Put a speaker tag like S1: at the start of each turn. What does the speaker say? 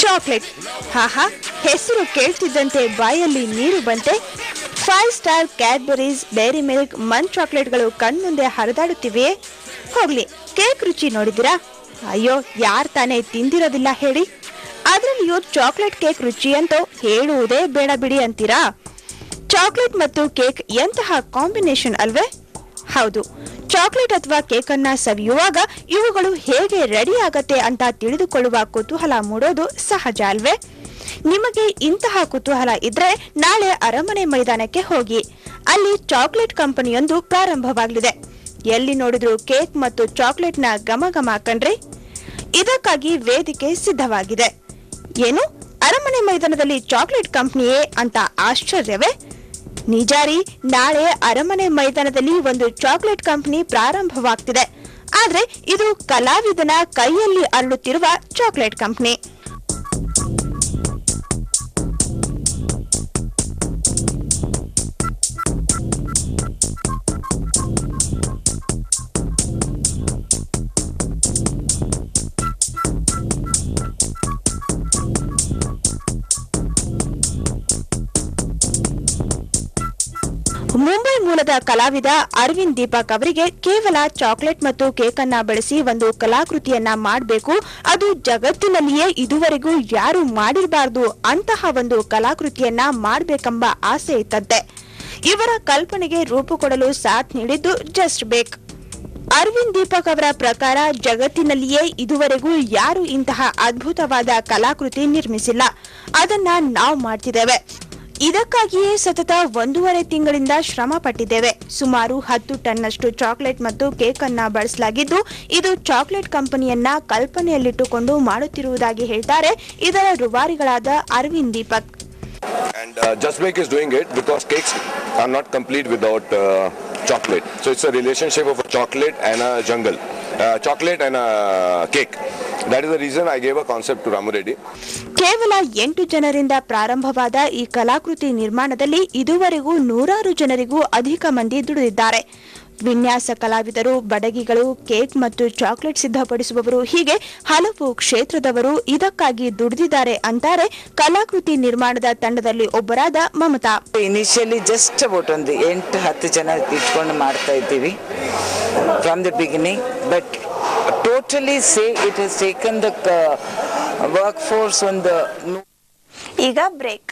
S1: Chocolate, ಹಾಹಾ, ಹೆಸರು ಕೇಳ್ತಿದ್ದಂತೆ ಬಾಯಲ್ಲಿ ನೀರು ಬಂತೆ. 5 ಸ್ಟಾರ್ ಕ್ಯಾಡ್ಬರೀಸ್, ಡೈರಿ ಮಿಲ್ಕ್, ಮನ್ ಚಾಕ್ಲೇಟ್ಗಳು ಕಣ್ಮುಂದೆ ಹರಿದಾಡುತ್ತಿವೆಯೇ? ಹೋಗ್ಲಿ, ಕೇಕ್ ರುಚಿ ನೋಡಿದಿರಾ? ಅಯ್ಯೋ, ಯಾರು ತಾನೇ ತಿಂದಿರೋದಿಲ್ಲ ಹೇಳಿ. ಅದರಲ್ಲಿಯೂ ಚಾಕ್ಲೇಟ್ ಕೇಕ್ ರುಚಿ ಅಂತೂ ಹೇಳುವುದೇ ಬೇಡ ಬಿಡಿ ಅಂತೀರಾ? ಚಾಕ್ಲೇಟ್ ಮತ್ತು ಕೇಕ್ ಎಂತಹ ಕಾಂಬಿನೇಷನ್ ಅಲ್ವೇ? ಹೌದು, ಚಾಕ್ಲೇಟ್ ಅಥವಾ ಕೇಕ್ ಅನ್ನ ಸವಿಯುವಾಗ ಇವುಗಳು ಹೇಗೆ ರೆಡಿ ಆಗತ್ತೆ ಅಂತ ತಿಳಿದುಕೊಳ್ಳುವ ಕುತೂಹಲ ಮೂಡೋದು ಸಹಜ ಅಲ್ವೇ? ನಿಮಗೆ ಇಂತಹ ಕುತೂಹಲ ಇದ್ರೆ ನಾಳೆ ಅರಮನೆ ಮೈದಾನಕ್ಕೆ ಹೋಗಿ. ಅಲ್ಲಿ ಚಾಕ್ಲೇಟ್ ಕಂಪನಿಯೊಂದು ಪ್ರಾರಂಭವಾಗಲಿದೆ. ಎಲ್ಲಿ ನೋಡಿದ್ರು ಕೇಕ್ ಮತ್ತು ಚಾಕ್ಲೇಟ್ನ ಘಮ ಕಣ್ರಿ. ಇದಕ್ಕಾಗಿ ವೇದಿಕೆ ಸಿದ್ಧವಾಗಿದೆ. ಏನು, ಅರಮನೆ ಮೈದಾನದಲ್ಲಿ ಚಾಕ್ಲೇಟ್ ಕಂಪನಿಯೇ ಅಂತ ಆಶ್ಚರ್ಯವೇ? ನಿಜಾರಿ, ನಾಳೆ ಅರಮನೆ ಮೈದಾನದಲ್ಲಿ ಒಂದು ಚಾಕ್ಲೇಟ್ ಕಂಪನಿ ಪ್ರಾರಂಭವಾಗ್ತಿದೆ. ಆದ್ರೆ ಇದು ಕಲಾವಿದನ ಕೈಯಲ್ಲಿ ಅರಳುತ್ತಿರುವ ಚಾಕ್ಲೇಟ್ ಕಂಪನಿ. ಮುಂಬೈ ಮೂಲದ ಕಲಾವಿದ ಅರವಿಂದ್ ದೀಪಕ್ ಅವರಿಗೆ ಕೇವಲ ಚಾಕ್ಲೇಟ್ ಮತ್ತು ಕೇಕ್ ಅನ್ನ ಬಳಸಿ ಒಂದು ಕಲಾಕೃತಿಯನ್ನ ಮಾಡಬೇಕು, ಅದು ಜಗತ್ತಿನಲ್ಲಿಯೇ ಇದುವರೆಗೂ ಯಾರು ಮಾಡಿರಬಾರದು ಅಂತಹ ಒಂದು ಕಲಾಕೃತಿಯನ್ನ ಮಾಡಬೇಕೆಂಬ ಆಸೆ ಇತ್ತಂತೆ. ಇವರ ಕಲ್ಪನೆಗೆ ರೂಪು ಕೊಡಲು ಸಾಥ್ ನೀಡಿದ್ದು ಜಸ್ಟ್ ಬೇಕ್. ಅರವಿಂದ್ ದೀಪಕ್ ಅವರ ಪ್ರಕಾರ ಜಗತ್ತಿನಲ್ಲಿಯೇ ಇದುವರೆಗೂ ಯಾರು ಇಂತಹ ಅದ್ಭುತವಾದ ಕಲಾಕೃತಿ ನಿರ್ಮಿಸಿಲ್ಲ, ಅದನ್ನ ನಾವು ಮಾಡ್ತಿದ್ದೇವೆ. ಇದಕ್ಕಾಗಿಯೇ ಸತತ 1.5 ತಿಂಗಳಿಂದ ಶ್ರಮ ಪಟ್ಟಿದ್ದೇವೆ. ಸುಮಾರು 10 ಟನ್ನಷ್ಟು ಚಾಕ್ಲೇಟ್ ಮತ್ತು ಕೇಕ್ ಅನ್ನ ಬಳಸಲಾಗಿದ್ದು, ಇದು ಚಾಕ್ಲೇಟ್ ಕಂಪನಿಯನ್ನ ಕಲ್ಪನೆಯಲ್ಲಿಟ್ಟುಕೊಂಡು ಮಾಡುತ್ತಿರುವುದಾಗಿ ಹೇಳ್ತಾರೆ ಇದರ ರೂವಾರಿಗಳಾದ Arvind Deepak.
S2: And Just Bake is doing it because cakes are not complete without chocolate. So it's a relationship of a chocolate and a jungle, chocolate and a cake. That is the reason I gave a concept to Ramu Reddy.
S1: ಕೇವಲ 8 ಜನರಿಂದ ಪ್ರಾರಂಭವಾದ ಈ ಕಲಾಕೃತಿ ನಿರ್ಮಾಣದಲ್ಲಿ ಇದುವರೆಗೂ 100 ಜನರಿಗೂ ಅಧಿಕ ಮಂದಿ ದುಡಿದಿದ್ದಾರೆ. ವಿನ್ಯಾಸ ಕಲಾವಿದರು, ಬಡಗಿಗಳು, ಕೇಕ್ ಮತ್ತು ಚಾಕ್ಲೇಟ್ ಸಿದ್ಧಪಡಿಸುವವರು, ಹೀಗೆ ಹಲವು ಕ್ಷೇತ್ರದವರು ಇದಕ್ಕಾಗಿ ದುಡಿದಿದ್ದಾರೆ ಅಂತಾರೆ ಕಲಾಕೃತಿ ನಿರ್ಮಾಣದ ತಂಡದಲ್ಲಿ ಒಬ್ಬರಾದ ಮಮತಾ.
S3: ಇನಿಷಿಯಲಿ ಜಸ್ಟ್ ಅಬೌಟ್ ಒಂದು 8-10 ಜನ ಇಟ್ಕೊಂಡು ಮಾಡ್ತಾ ಇದ್ದೀವಿ from the beginning, but totally say it has taken the work force ಒಂದು.
S1: ಈಗ ಬ್ರೇಕ್.